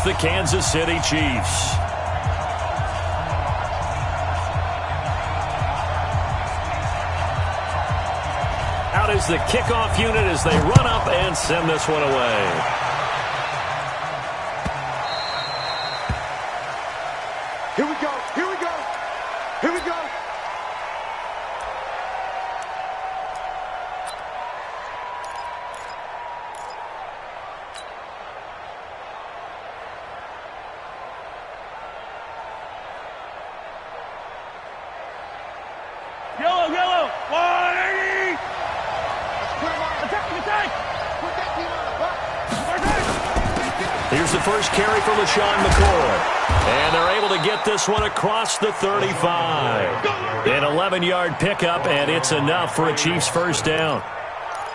the Kansas City Chiefs. Out is the kickoff unit as they run up and send this one away. Here we go, here we go, here we go. Yellow, yellow, 180! Attack! Put that team on the box. Here's the first carry for LaShawn McCoy. And they're able to get this one across the 35. An 11-yard pickup, and it's enough for a Chiefs first down.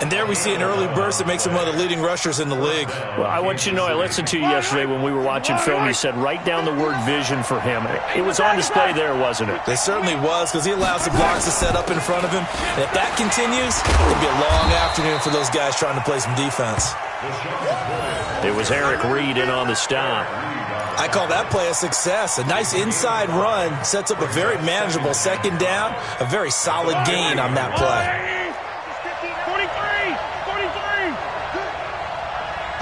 And there we see an early burst that makes him one of the leading rushers in the league. Well, I want you to know, I listened to you yesterday when we were watching film. You said write down the word vision for him. It was on display there, wasn't it? It certainly was, because he allows the blocks to set up in front of him. And if that continues, it'll be a long afternoon for those guys trying to play some defense. It was Eric Reed in on the stop. I call that play a success. A nice inside run sets up a very manageable second down, a very solid gain on that play.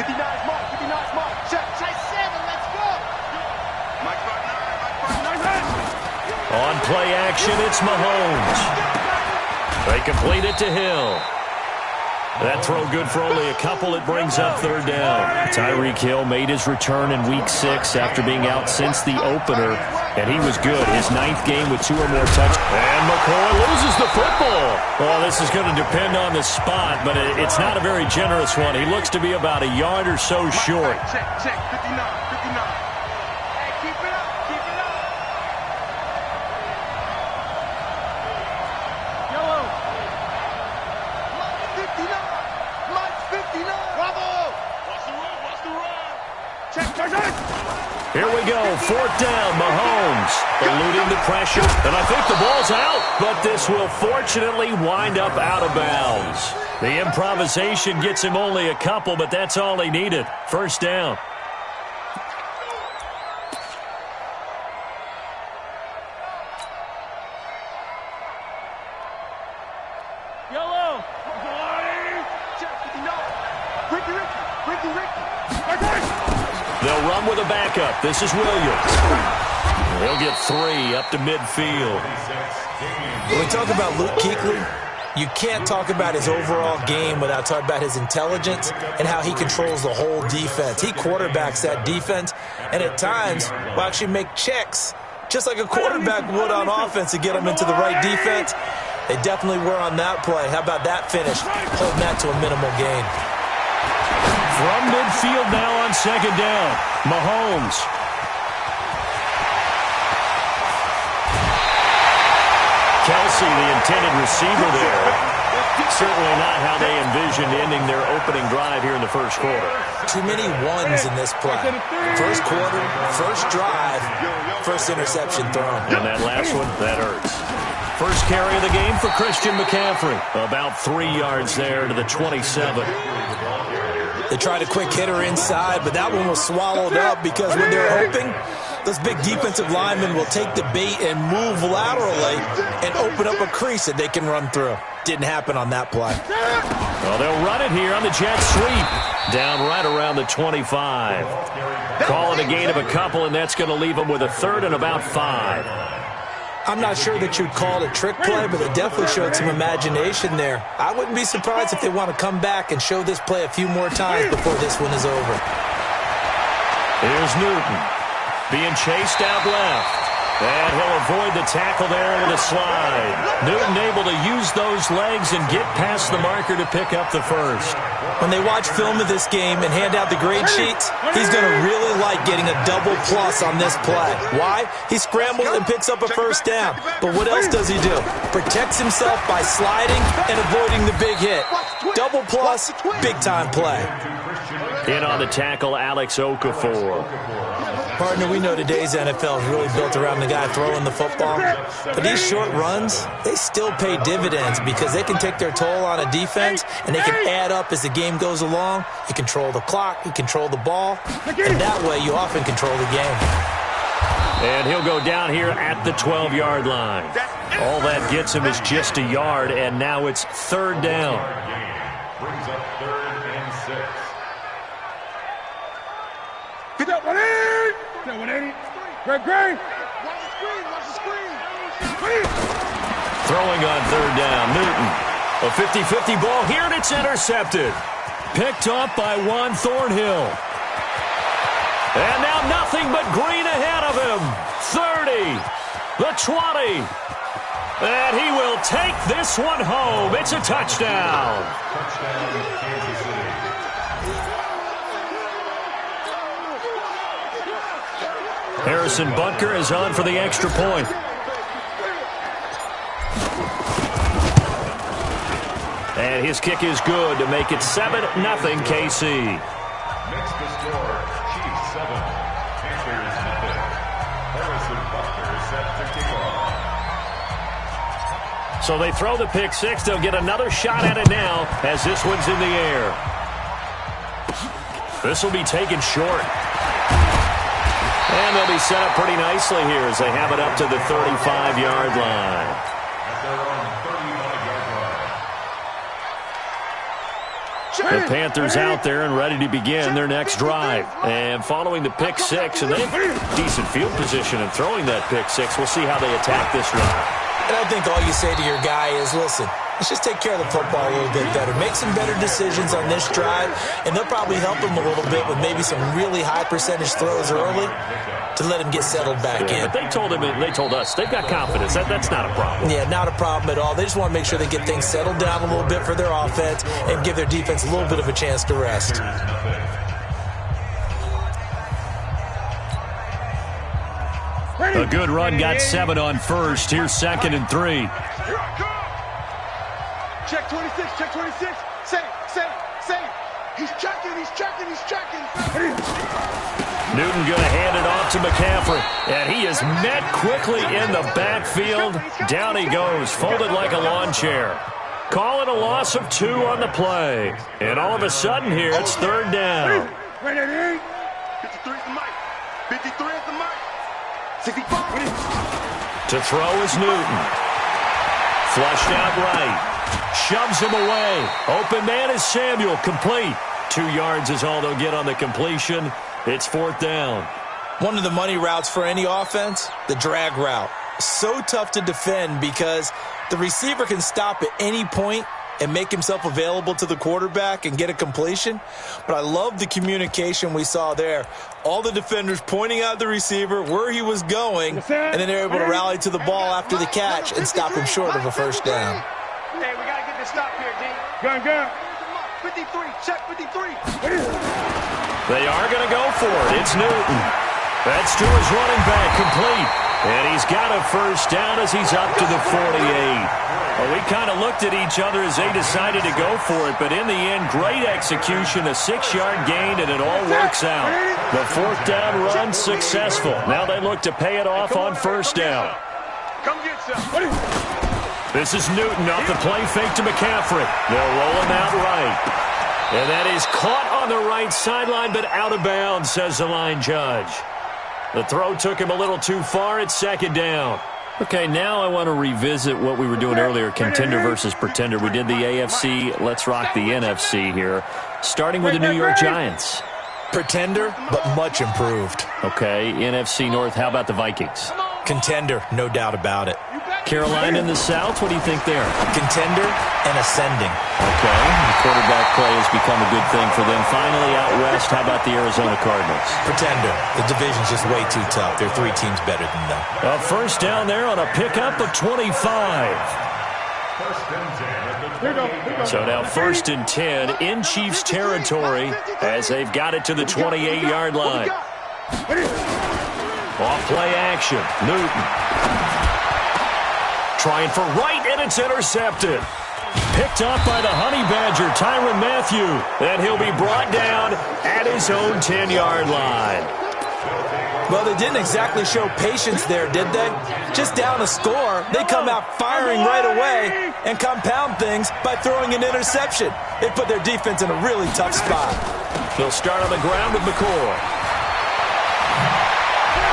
59's mark, 59's mark. Check. 7, let's go. Mike 5-9. On play action, it's Mahomes. They complete it to Hill. That throw good for only a couple. It brings up third down. Tyreek Hill made his return in Week 6 after being out since the opener, and he was good. His 9th game with 2 or more touchdowns. And McCoy loses the football. Well, this is going to depend on the spot, but it's not a very generous one. He looks to be about a yard or so short. Check. 59. Hey, keep it up. Yellow. Mike's 59. Bravo. Watch the run. Check. Here we go, 4th down, Mahomes eluding the pressure, and I think the ball's out, but this will fortunately wind up out of bounds. The improvisation gets him only a couple, but that's all he needed. First down. Yellow. Check. 59. Ricky. They'll run with a backup. This is Williams. He'll get 3 up to midfield. When we talk about Luke Kuechly, you can't talk about his overall game without talking about his intelligence and how he controls the whole defense. He quarterbacks that defense, and at times will actually make checks, just like a quarterback would on offense to get them into the right defense. They definitely were on that play. How about that finish? Holding that to a minimal gain. From midfield now on second down, Mahomes. Kelsey, the intended receiver there. Certainly not how they envisioned ending their opening drive here in the first quarter. Too many ones in this play. First quarter, first drive, first interception thrown. And that last one, that hurts. First carry of the game for Christian McCaffrey. About 3 yards there to the 27. They tried a quick hitter inside, but that one was swallowed up because when they're hoping, those big defensive linemen will take the bait and move laterally and open up a crease that they can run through. Didn't happen on that play. Well, they'll run it here on the jet sweep. Down right around the 25. Call it a gain of a couple, and that's going to leave them with a third and about 5. I'm not sure that you'd call it a trick play, but it definitely showed some imagination there. I wouldn't be surprised if they want to come back and show this play a few more times before this one is over. Here's Newton being chased out left. And he'll avoid the tackle there with a slide. Newton able to use those legs and get past the marker to pick up the first. When they watch film of this game and hand out the grade sheets, he's going to really like getting a double plus on this play. Why? He scrambles and picks up a first down. But what else does he do? Protects himself by sliding and avoiding the big hit. Double plus, big time play. In on the tackle, Alex Okafor. Partner, we know today's NFL is really built around the guy throwing the football. But these short runs, they still pay dividends because they can take their toll on a defense, and they can add up as the game goes along. You control the clock, you control the ball, and that way you often control the game. And he'll go down here at the 12-yard line. All that gets him is just a yard, and now it's third down. Brings up 3rd and 6. Get that 180! Get that 180. Great. Watch the screen. Throwing on third down, Newton. A 50-50 ball here, and it's intercepted. Picked up by Juan Thornhill. And now nothing but green ahead of him. 30, the 20. And he will take this one home. It's a touchdown. Touchdown, Kansas City. Harrison Butker is on for the extra point. And his kick is good to make it 7-0 KC. Next to score, Chiefs 7, Panthers 0. Harrison Butker set to kick off. So they throw the pick six. They'll get another shot at it now as this one's in the air. This will be taken short. And they'll be set up pretty nicely here as they have it up to the 35-yard line. At their own 35-yard line. The Panthers out there and ready to begin their next drive. And following the pick six, and they have decent field position and throwing that pick six. We'll see how they attack this drive. And I think all you say to your guy is, listen, let's just take care of the football a little bit better. Make some better decisions on this drive, and they'll probably help him a little bit with maybe some really high percentage throws early to let him get settled back in. But they told him, they told us, they've got confidence. That's not a problem. Yeah, not a problem at all. They just want to make sure they get things settled down a little bit for their offense and give their defense a little bit of a chance to rest. A good run got 7 on first. Here's 2nd and 3. Check 26, check 26. Say. He's checking. Newton going to hand it off to McCaffrey. And he is met quickly in the backfield. Down he goes, folded like a lawn chair. Call it a loss of 2 on the play. And all of a sudden here, it's third down. 53 is the mic. 53 is the mic. 65. To throw is Newton. Flushed out right. Shoves him away. Open man is Samuel. Complete. 2 yards is all they'll get on the completion. It's fourth down. One of the money routes for any offense, the drag route. So tough to defend because the receiver can stop at any point and make himself available to the quarterback and get a completion. But I love the communication we saw there. All the defenders pointing out the receiver, where he was going, and then they're able to rally to the ball after the catch and stop him short of a first down. Hey, we got to get this stop here, D. Gun. 53, check 53. They are going to go for it. It's Newton. That's to his running back, complete. And he's got a first down as he's up to the 48. Well, we kind of looked at each other as they decided to go for it, but in the end, great execution, a 6-yard gain, and it all works out. The fourth down run successful. Now they look to pay it off on first down. Come get some. This is Newton off the play fake to McCaffrey. They'll roll him out right. And that is caught on the right sideline, but out of bounds, says the line judge. The throw took him a little too far. It's second down. Okay, now I want to revisit what we were doing earlier, contender versus pretender. We did the AFC. Let's rock the NFC here, starting with the New York Giants. Pretender, but much improved. Okay, NFC North, how about the Vikings? Contender, no doubt about it. Carolina in the South, what do you think there? Contender and ascending. Okay, the quarterback play has become a good thing for them. Finally out west, how about the Arizona Cardinals? Pretender. The division's just way too tough. There are 3 teams better than them. A first down there on a pickup of 25. So now 1st and 10 in Chiefs territory as they've got it to the 28-yard line. Off play action. Newton. Trying for right, and it's intercepted. Picked up by the Honey Badger, Tyrann Mathieu. And he'll be brought down at his own 10-yard line. Well, they didn't exactly show patience there, did they? Just down a score, they come out firing right away and compound things by throwing an interception. They put their defense in a really tough spot. They'll start on the ground with McCoy.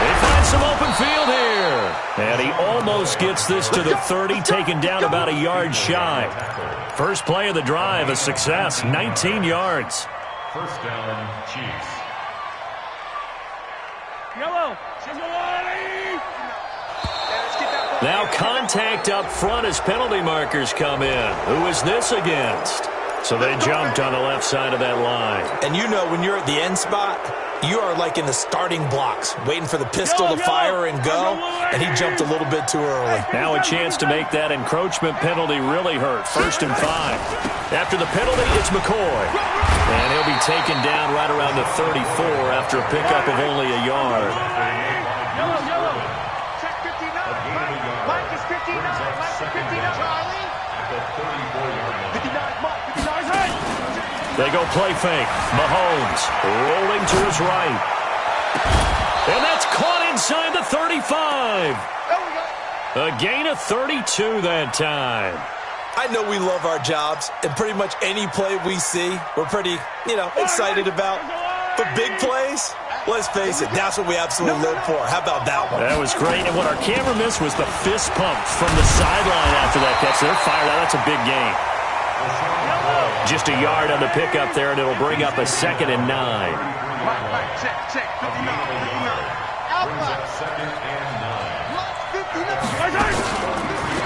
They find some open field here. And he almost gets this to the 30, taken down about a yard shy. First play of the drive, a success, 19 yards. First down, Chiefs. Yellow. Now contact up front as penalty markers come in. Who is this against? So they jumped on the left side of that line. And you know when you're at the end spot, you are like in the starting blocks, waiting for the pistol to fire and go, and he jumped a little bit too early. Now a chance to make that encroachment penalty really hurt. 1st and 5. After the penalty, it's McCoy. And he'll be taken down right around the 34 after a pickup of only a yard. Yellow. Check 59. Mike is 59. Mike is 59. Charlie. The 34-yard line. 59. Mike. 59 is right. They go play fake. Mahomes rolling to his right. And that's caught inside the 35. A gain of 32 that time. I know we love our jobs, and pretty much any play we see, we're pretty, excited about. But big plays, let's face it, that's what we absolutely live for. How about that one? That was great. And what our camera missed was the fist pump from the sideline after that catch. They're fired out. That's a big gain. Just a yard on the pickup there, and it'll bring up a 2nd and 9. Check. 59. Outside. 2nd and 9.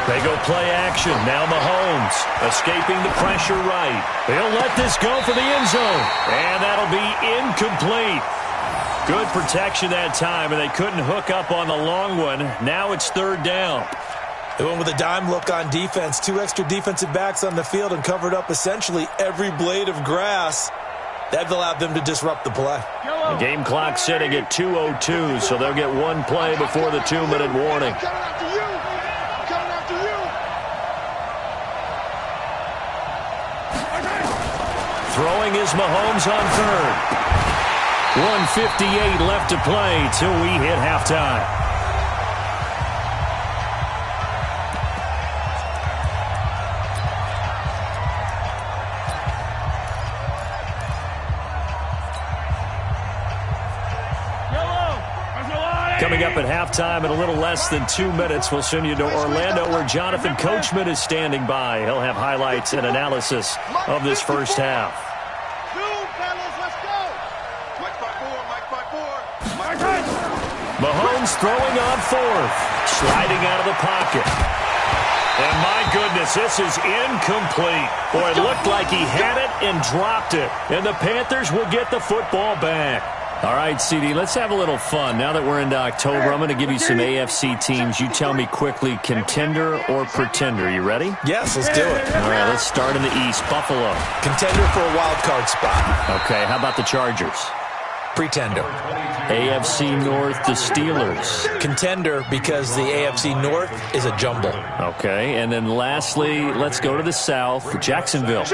They go play action. Now Mahomes escaping the pressure right. He'll let this go for the end zone. And that'll be incomplete. Good protection that time, and they couldn't hook up on the long one. Now it's 3rd down. They went with a dime look on defense. 2 extra defensive backs on the field and covered up essentially every blade of grass. That allowed them to disrupt the play. The game clock sitting at 2:02, so they'll get one play before the 2-minute warning. Throwing is Mahomes on 3rd. 1:58 left to play till we hit halftime. Coming up at halftime in a little less than 2 minutes, we'll send you to Orlando where Jonathan Coachman is standing by. He'll have highlights and analysis of this first half. Mahomes throwing on 4th, sliding out of the pocket. And my goodness, this is incomplete. Boy, it looked like he had it and dropped it. And the Panthers will get the football back. All right, CD, let's have a little fun. Now that we're into October, I'm going to give you some AFC teams. You tell me quickly, contender or pretender. You ready? Yes, let's do it. All right, let's start in the East. Buffalo. Contender for a wild card spot. Okay, how about the Chargers? Pretender. AFC North, the Steelers. Contender because the AFC North is a jumble. Okay, and then lastly, let's go to the South, Jacksonville.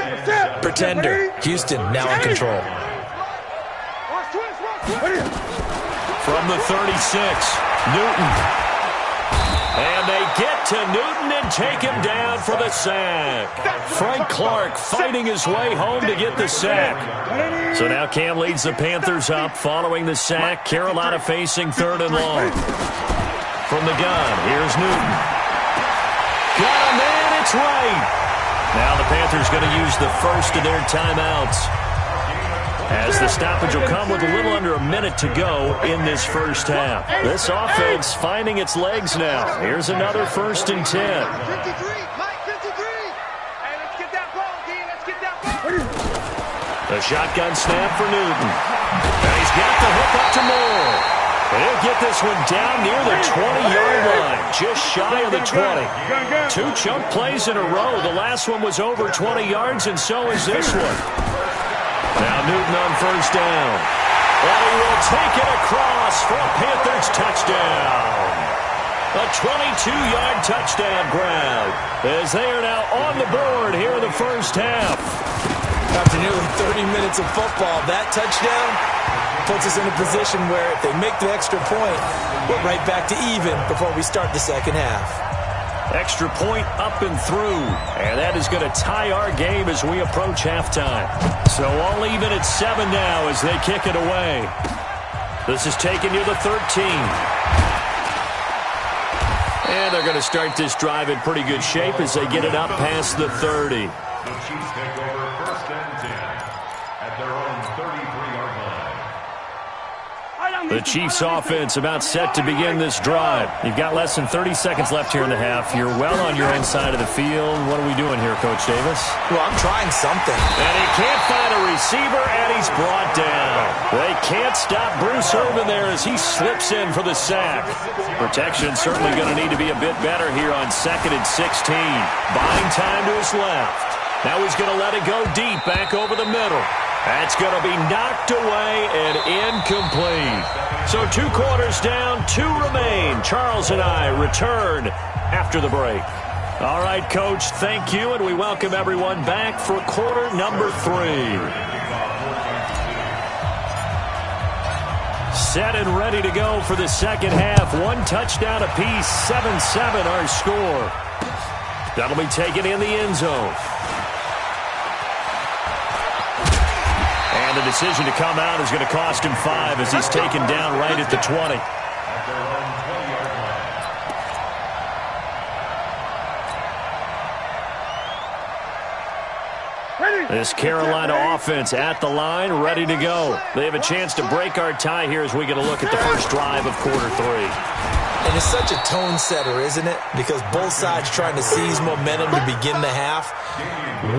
Pretender. Houston, now in control. From the 36, Newton. And they get to Newton and take him down for the sack. Frank Clark fighting his way home to get the sack. So now Cam leads the Panthers up following the sack. Carolina facing 3rd and long. From the gun, here's Newton. Got a man, it's right. Now the Panthers going to use the first of their timeouts, as the stoppage will come with a little under a minute to go in this first half. This offense finding its legs now. Here's another 1st and 10. The shotgun snap for Newton. And he's got the hook up to Moore. And he'll get this one down near the 20-yard line, just shy of the 20. 2 chunk plays in a row. The last one was over 20 yards, and so is this one. Now Newton on 1st down. And he will take it across for a Panthers touchdown. A 22-yard touchdown grab as they are now on the board here in the first half. After nearly 30 minutes of football, that touchdown puts us in a position where if they make the extra point, we're right back to even before we start the second half. Extra point up and through, and that is going to tie our game as we approach halftime. So all even at 7 now as they kick it away. This is taken near the 13. And they're going to start this drive in pretty good shape as they get it up past the 30. The Chiefs take over first and 10 at their own 33-yard line. The Chiefs offense about set to begin this drive. You've got less than 30 seconds left here in the half. You're well on your own side of the field. What are we doing here, Coach Davis? Well, I'm trying something. And he can't find a receiver, and he's brought down. They can't stop Bruce Irvin there as he slips in for the sack. Protection certainly going to need to be a bit better here on 2nd and 16. Buying time to his left. Now he's going to let it go deep back over the middle. That's going to be knocked away and incomplete. So 2 quarters down, 2 remain. Charles and I return after the break. All right, Coach, thank you, and we welcome everyone back for quarter number 3. Set and ready to go for the second half. 1 touchdown apiece, 7-7 our score. That'll be taken in the end zone. And the decision to come out is going to cost him 5 as he's taken down right at the 20. This Carolina offense at the line, ready to go. They have a chance to break our tie here as we get a look at the first drive of quarter 3. And it's such a tone setter, isn't it? Because both sides trying to seize momentum to begin the half.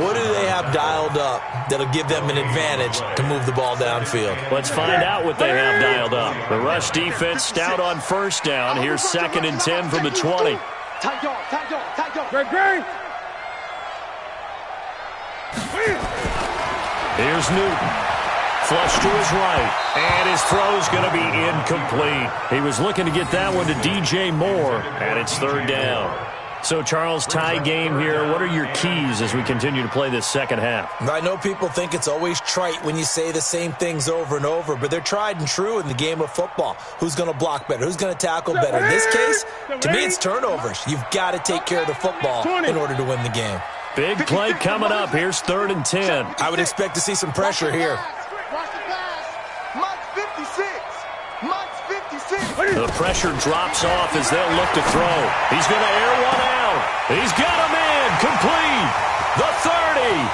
What do they have dialed up that'll give them an advantage to move the ball downfield? Let's find out what they have dialed up. The rush defense stout on first down. Here's 2nd and 10 from the 20. Here's Newton. Flush to his right. And his throw's going to be incomplete. He was looking to get that one to DJ Moore. And it's 3rd down. So, Charles, tie game here. What are your keys as we continue to play this second half? I know people think it's always trite when you say the same things over and over, but they're tried and true in the game of football. Who's going to block better? Who's going to tackle better? In this case, to me, it's turnovers. You've got to take care of the football in order to win the game. Big play coming up. Here's 3rd and 10. I would expect to see some pressure here. The pressure drops off as they'll look to throw. He's going to air one out. He's got him in. Complete. The 30.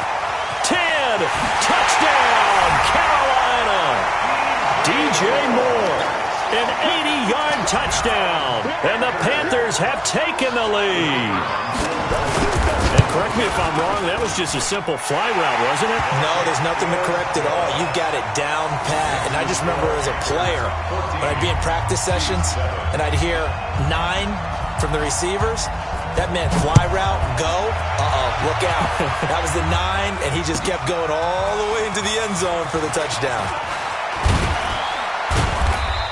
10. Touchdown, Carolina. DJ Moore. An 80-yard touchdown. And the Panthers have taken the lead. And correct me if I'm wrong, that was just a simple fly route, wasn't it? No, there's nothing to correct at all. You got it down pat. And I just remember as a player, when I'd be in practice sessions and I'd hear 9 from the receivers, that meant fly route, go, look out. That was the 9, and he just kept going all the way into the end zone for the touchdown.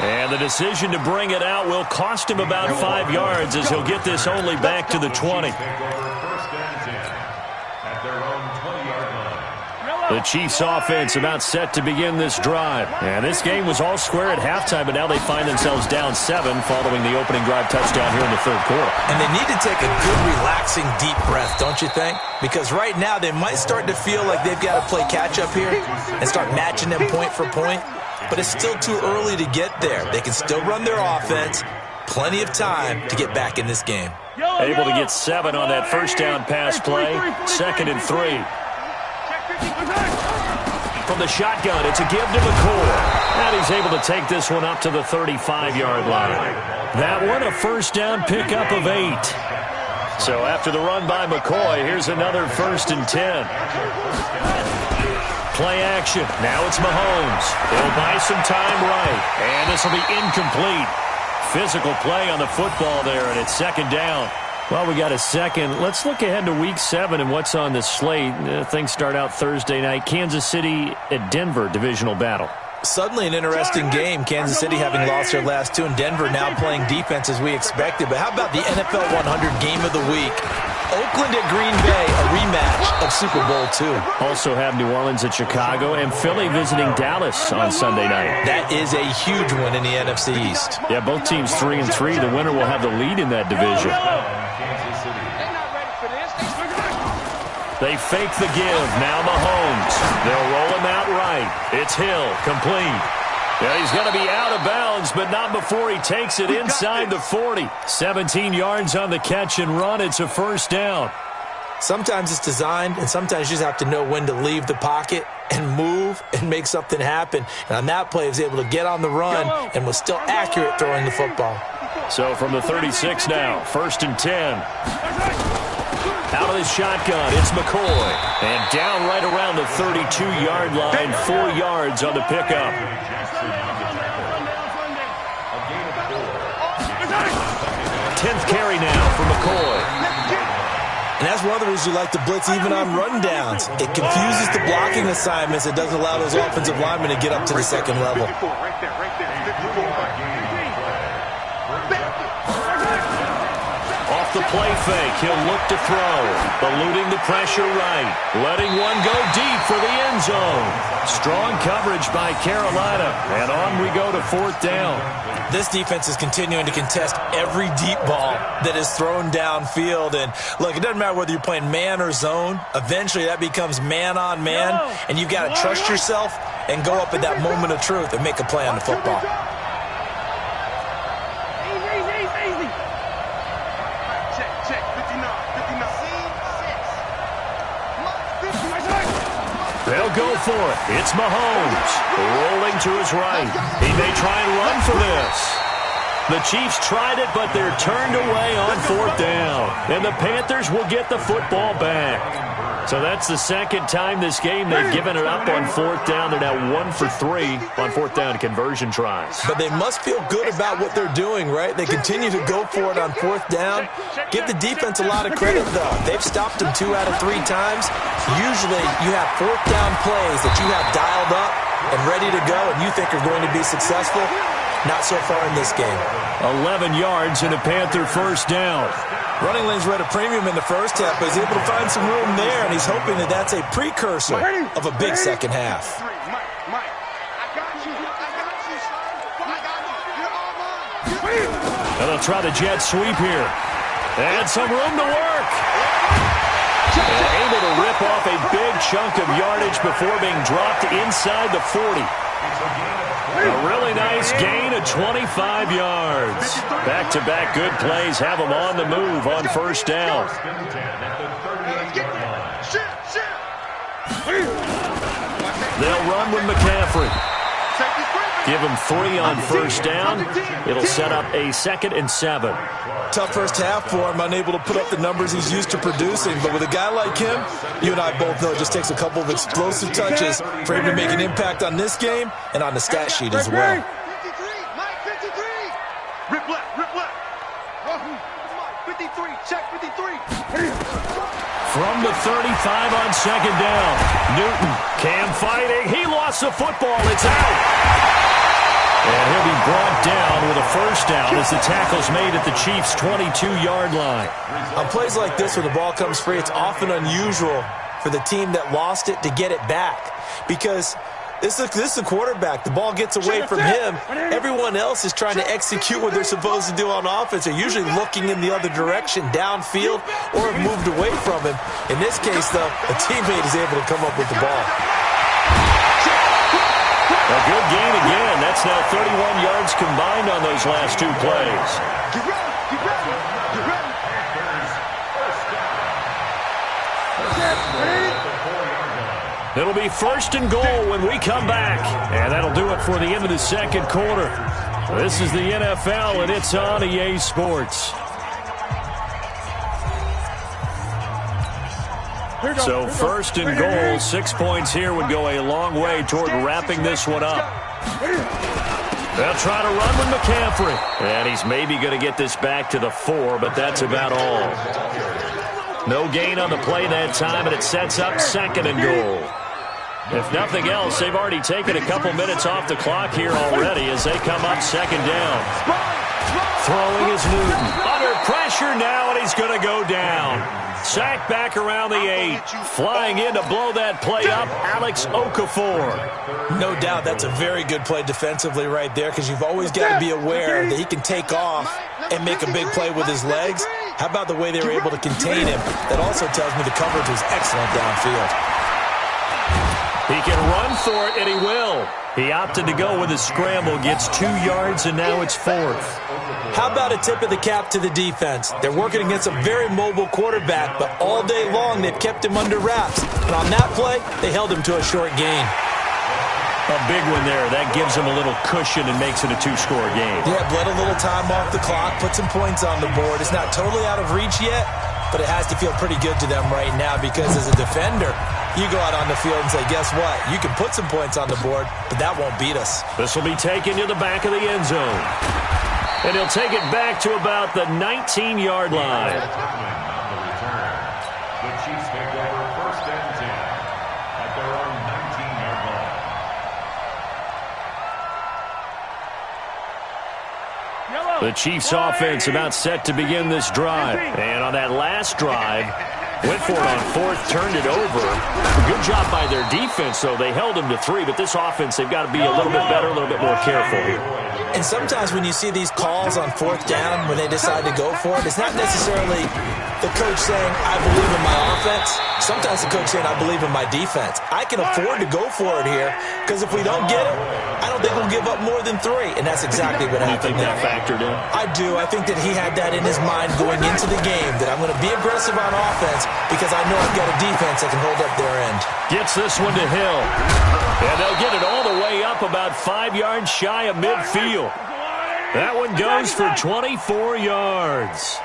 And the decision to bring it out will cost him about 5 yards as he'll get this only back to the 20. The Chiefs offense about set to begin this drive. And this game was all square at halftime, but now they find themselves down 7 following the opening drive touchdown here in the 3rd quarter. And they need to take a good, relaxing, deep breath, don't you think? Because right now they might start to feel like they've got to play catch-up here and start matching them point for point. But it's still too early to get there. They can still run their offense. Plenty of time to get back in this game. Able to get 7 on that first down pass play. 2nd and 3. From the shotgun, it's a give to McCoy. And he's able to take this one up to the 35-yard line. That one, a first down pickup of 8. So after the run by McCoy, here's another 1st and 10. Play action. Now it's Mahomes. He'll buy some time right. And this will be incomplete. Physical play on the football there, and it's 2nd down. Well, we got a second. Let's look ahead to Week 7 and what's on the slate. Things start out Thursday night. Kansas City at Denver, divisional battle. Suddenly an interesting game. Kansas City having lost their last two, and Denver now playing defense as we expected. But how about the NFL 100 Game of the Week? Oakland at Green Bay, a rematch of Super Bowl II. Also have New Orleans at Chicago and Philly visiting Dallas on Sunday night. That is a huge one in the NFC East. Yeah, both teams 3-3. The winner will have the lead in that division. They fake the give. Now Mahomes. They'll roll him out right. It's Hill. Complete. Yeah, he's going to be out of bounds, but not before he takes it inside the 40. 17 yards on the catch and run. It's a first down. Sometimes it's designed, and sometimes you just have to know when to leave the pocket and move and make something happen. And on that play, he was able to get on the run and was still accurate throwing the football. So from the 36 now, 1st and 10. Out of the shotgun, it's McCoy. And down right around the 32-yard line, 4 yards on the pickup. 10th carry now for McCoy. And that's one of the reasons you like to blitz even on rundowns. It confuses the blocking assignments. It doesn't allow those offensive linemen to get up to the second level. Off the play fake, he'll look to throw. Eluding the pressure right. Letting one go deep for the end zone. Strong coverage by Carolina. And on we go to 4th down. This defense is continuing to contest every deep ball that is thrown downfield. And look, it doesn't matter whether you're playing man or zone. Eventually that becomes man on man. And you've got to trust yourself and go up at that moment of truth and make a play on the football. They'll go for it. It's Mahomes. Rolling to his right. He may try and run for this. The Chiefs tried it, but they're turned away on 4th down. And the Panthers will get the football back. So that's the second time this game they've given it up on 4th down. They're now 1 for 3 on 4th down conversion tries. But they must feel good about what they're doing, right? They continue to go for it on 4th down. Give the defense a lot of credit, though. They've stopped them 2 out of 3 times. Usually you have 4th down plays that you have dialed up and ready to go and you think are going to be successful. Not so far in this game. 11 yards and a Panther first down. Running lanes were at a premium in the first half, but he's able to find some room there, and he's hoping that that's a precursor of a big second half. And they'll try the jet sweep here. And some room to work. And able to rip off a big chunk of yardage before being dropped inside the 40. A really nice gain of 25 yards. Back-to-back good plays have them on the move on first down. They'll run with McCaffrey. Give him 3 on first down. It'll set up a 2nd and 7. Tough first half for him, unable to put up the numbers he's used to producing. But with a guy like him, you and I both know it just takes a couple of explosive touches for him to make an impact on this game and on the stat sheet as well. 53, Mike, 53. Rip left, rip left. 53, check 53. From the 35 on second down. Newton, Cam fighting. He lost the football. It's out. And he'll be brought down with a first down as the tackle's made at the Chiefs' 22-yard line. On plays like this where the ball comes free, it's often unusual for the team that lost it to get it back. Because this is the quarterback. The ball gets away from him. Everyone else is trying to execute what they're supposed to do on offense. They're usually looking in the other direction, downfield, or have moved away from him. In this case, though, a teammate is able to come up with the ball. A good gain again. That's now 31 yards combined on those last 2 plays. Get ready, get ready, get ready. It'll be 1st and goal when we come back. And that'll do it for the end of the second quarter. This is the NFL, and it's on EA Sports. So 1st and goal, 6 points here would go a long way toward wrapping this one up. They'll try to run with McCaffrey. And he's maybe going to get this back to the 4, but that's about all. No gain on the play that time, and it sets up 2nd and goal. If nothing else, they've already taken a couple minutes off the clock here already as they come up second down. Throwing is Newton. Under pressure now, and he's going to go down. Sacked back around the 8. Flying in to blow that play up, Alex Okafor. No doubt that's a very good play defensively right there, because you've always got to be aware that he can take off and make a big play with his legs. How about the way they were able to contain him? That also tells me the coverage was excellent downfield. He can run for it, and he will. He opted to go with a scramble, gets 2 yards, and now it's 4th. How about a tip of the cap to the defense? They're working against a very mobile quarterback, but all day long they've kept him under wraps. And on that play, they held him to a short gain. A big one there. That gives him a little cushion and makes it a 2-score game. Yeah, bled a little time off the clock, put some points on the board. It's not totally out of reach yet, but it has to feel pretty good to them right now, because as a defender, you go out on the field and say, guess what? You can put some points on the board, but that won't beat us. This will be taken to the back of the end zone. And he'll take it back to about the 19-yard line. The Chiefs take over 1st and 10 at their own 19-yard line. The Chiefs offense about set to begin this drive. And on that last drive, went for it on 4th, turned it over. Good job by their defense, though. They held them to 3, but this offense, they've got to be a little bit better, a little bit more careful here. And sometimes when you see these calls on 4th down, when they decide to go for it, it's not necessarily the coach saying, I believe in my offense. Sometimes the coach saying, I believe in my defense. I can afford to go for it here, because if we don't get it, I don't think we'll give up more than 3. And that's exactly what happened. You think that factored in? I do. I think that he had that in his mind going into the game, that I'm going to be aggressive on offense because I know I've got a defense that can hold up their end. Gets this one to Hill. And they'll get it all the way up about 5 yards shy of midfield. That one goes for 24 yards.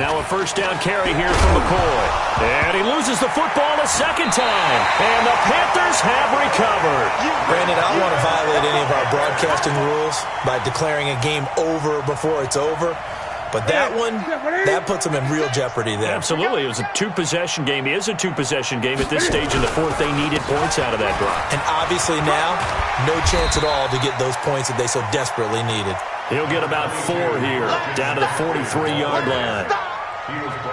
Now a 1st down carry here from McCoy. And he loses the football a second time. And the Panthers have recovered. Brandon, I don't want to violate any of our broadcasting rules by declaring a game over before it's over. But that one, that puts them in real jeopardy there. Absolutely. It was a 2-possession game. It is a 2-possession game at this stage in the 4th. They needed points out of that drive. And obviously now, no chance at all to get those points that they so desperately needed. He'll get about 4 here, down to the 43-yard line.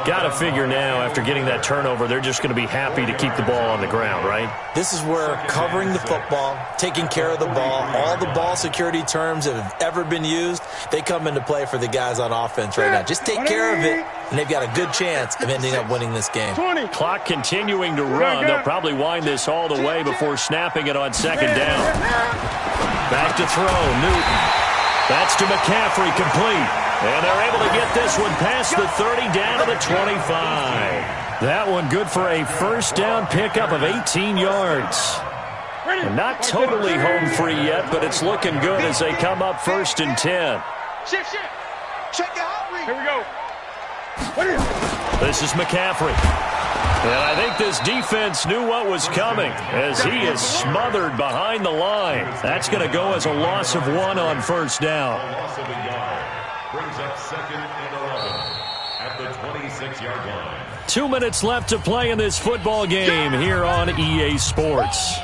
Got to figure now, after getting that turnover, they're just going to be happy to keep the ball on the ground, right? This is where covering the football, taking care of the ball, all the ball security terms that have ever been used, they come into play for the guys on offense right now. Just take care of it, and they've got a good chance of ending up winning this game. Clock continuing to run. They'll probably wind this all the way before snapping it on 2nd down. Back to throw, Newton. That's to McCaffrey, complete. And they're able to get this one past the 30, down to the 25. That one good for a 1st down pickup of 18 yards. And not totally home free yet, but it's looking good as they come up 1st and 10. Shift. Check your hot read. Here we go. This is McCaffrey. And I think this defense knew what was coming as he is smothered behind the line. That's going to go as a loss of 1 on 1st down. Loss of a yard. Brings up 2nd and 11 at the 26-yard line. 2 minutes left to play in this football game here on EA Sports.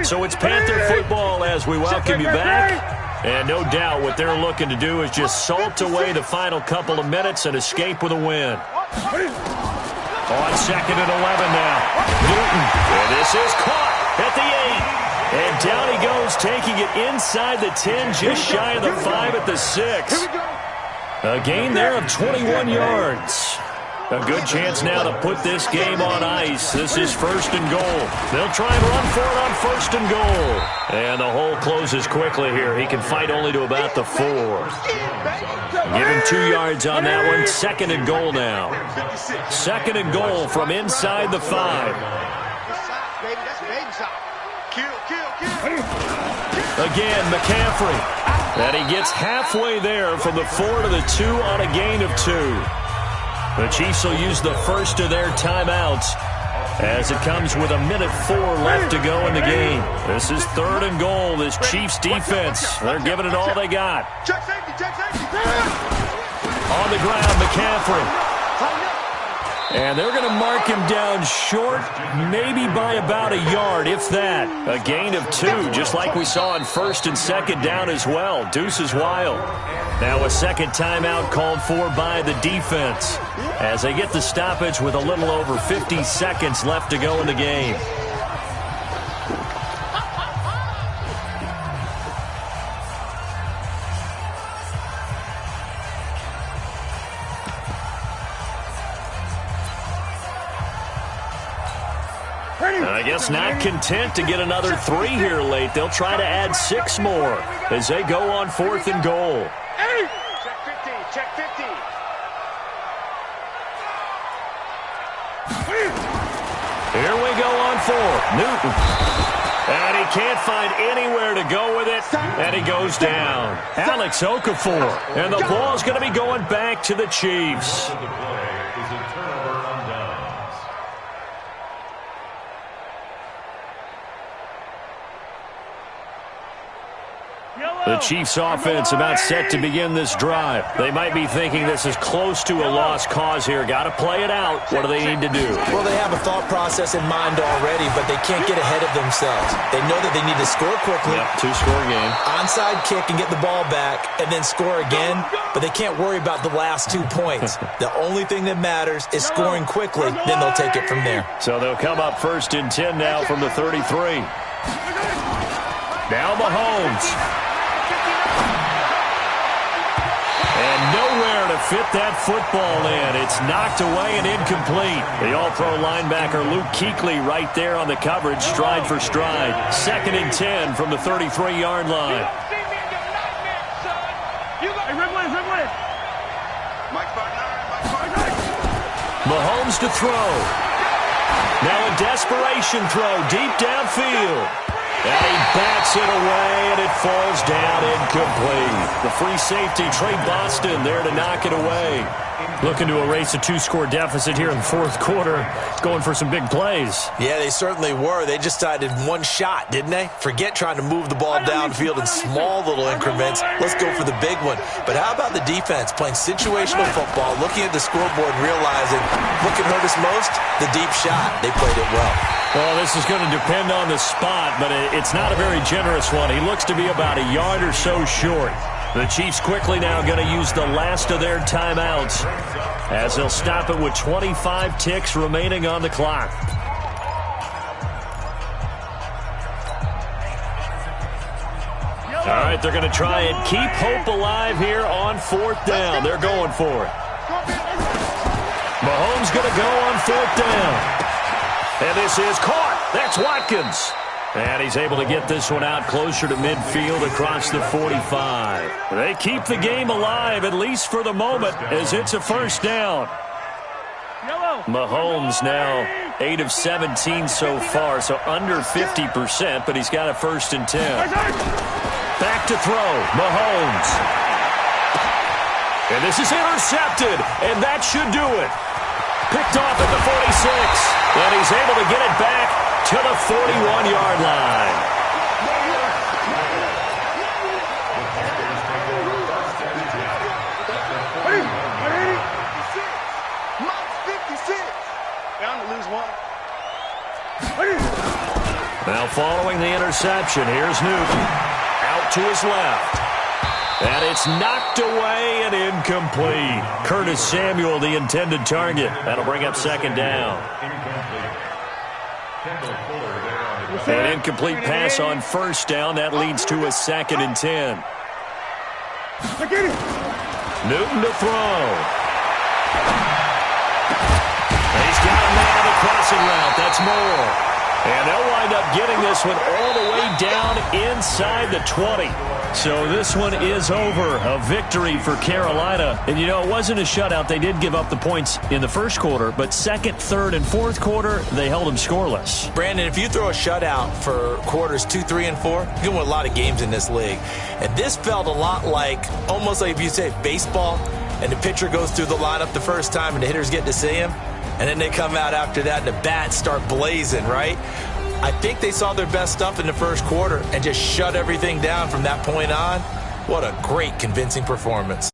So it's Panther football as we welcome you back. And no doubt what they're looking to do is just salt away the final couple of minutes and escape with a win. On 2nd and 11 now. Newton. And this is caught at the 8. And down he goes, taking it inside the 10, just shy of the 5 at the 6. A gain there of 21 yards. A good chance now to put this game on ice. This is 1st and goal. They'll try and run for it on 1st and goal. And the hole closes quickly here. He can fight only to about the 4. Give him 2 yards on that one. 2nd and goal now. 2nd and goal from inside the 5. Again, McCaffrey. And he gets halfway there from the 4 to the 2 on a gain of 2. The Chiefs will use the first of their timeouts as it comes with 1:04 left to go in the game. This is 3rd and goal. This Chiefs defense, they're giving it all they got. Check safety, check safety. On the ground, McCaffrey. And they're going to mark him down short, maybe by about a yard, if that. A gain of 2, just like we saw on 1st and 2nd down as well. Deuce is wild. Now a second timeout called for by the defense as they get the stoppage with a little over 50 seconds left to go in the game. I guess not content to get another 3 here late. They'll try to add 6 more as they go on 4th and goal. Check 50, check 50. Here we go on 4th. Newton. And he can't find anywhere to go with it. And he goes down. Alex Okafor. And the ball's going to be going back to the Chiefs. The Chiefs offense about set to begin this drive. They might be thinking this is close to a lost cause here. Got to play it out. What do they need to do? Well, they have a thought process in mind already, but they can't get ahead of themselves. They know that they need to score quickly. Yep, 2-score game. Onside kick and get the ball back and then score again, but they can't worry about the last 2 points. The only thing that matters is scoring quickly, then they'll take it from there. So they'll come up 1st and 10 now from the 33. Now Mahomes. And nowhere to fit that football in. It's knocked away and incomplete. The all-pro linebacker Luke Kuechly right there on the coverage, stride for stride. 2nd and 10 from the 33-yard line. Mahomes to throw. Now a desperation throw deep downfield. And he bats it away, and it falls down incomplete. The free safety, Trey Boston, there to knock it away. Looking to erase a 2-score deficit here in the 4th quarter, going for some big plays. Yeah, they certainly were. They just decided one shot, didn't they? Forget trying to move the ball downfield in small little increments. Let's go for the big one. But how about the defense playing situational football, looking at the scoreboard and realizing what can hurt us most? The deep shot. They played it well. Well, this is going to depend on the spot, but it's not a very generous one. He looks to be about a yard or so short. The Chiefs quickly now going to use the last of their timeouts as they'll stop it with 25 ticks remaining on the clock. All right, they're going to try and keep hope alive here on 4th down. They're going for it. Mahomes going to go on 4th down. And this is caught. That's Watkins. And he's able to get this one out closer to midfield across the 45. They keep the game alive, at least for the moment, as it's a 1st down. Mahomes now 8 of 17 so far, so under 50%, but he's got a 1st and 10. Back to throw, Mahomes. And this is intercepted, and that should do it. Picked off at the 46, and he's able to get it back to the 41-yard line. Now following the interception, here's Newton. Out to his left. And it's knocked away and incomplete. Curtis Samuel, the intended target. That'll bring up 2nd down. An incomplete pass on 1st down. That leads to a 2nd and 10. Newton to throw. He's got a man on the crossing route. That's Moore. And they'll wind up getting this one all the way down inside the 20. So this one is over. A victory for Carolina. And, you know, it wasn't a shutout. They did give up the points in the 1st quarter, but 2nd, 3rd, and 4th quarter, they held them scoreless. Brandon, if you throw a shutout for quarters 2, 3, and 4, you can win a lot of games in this league. And this felt a lot like, almost like if you say baseball, and the pitcher goes through the lineup the first time and the hitters get to see him. And then they come out after that and the bats start blazing, right? I think they saw their best stuff in the first quarter and just shut everything down from that point on. What a great, convincing performance.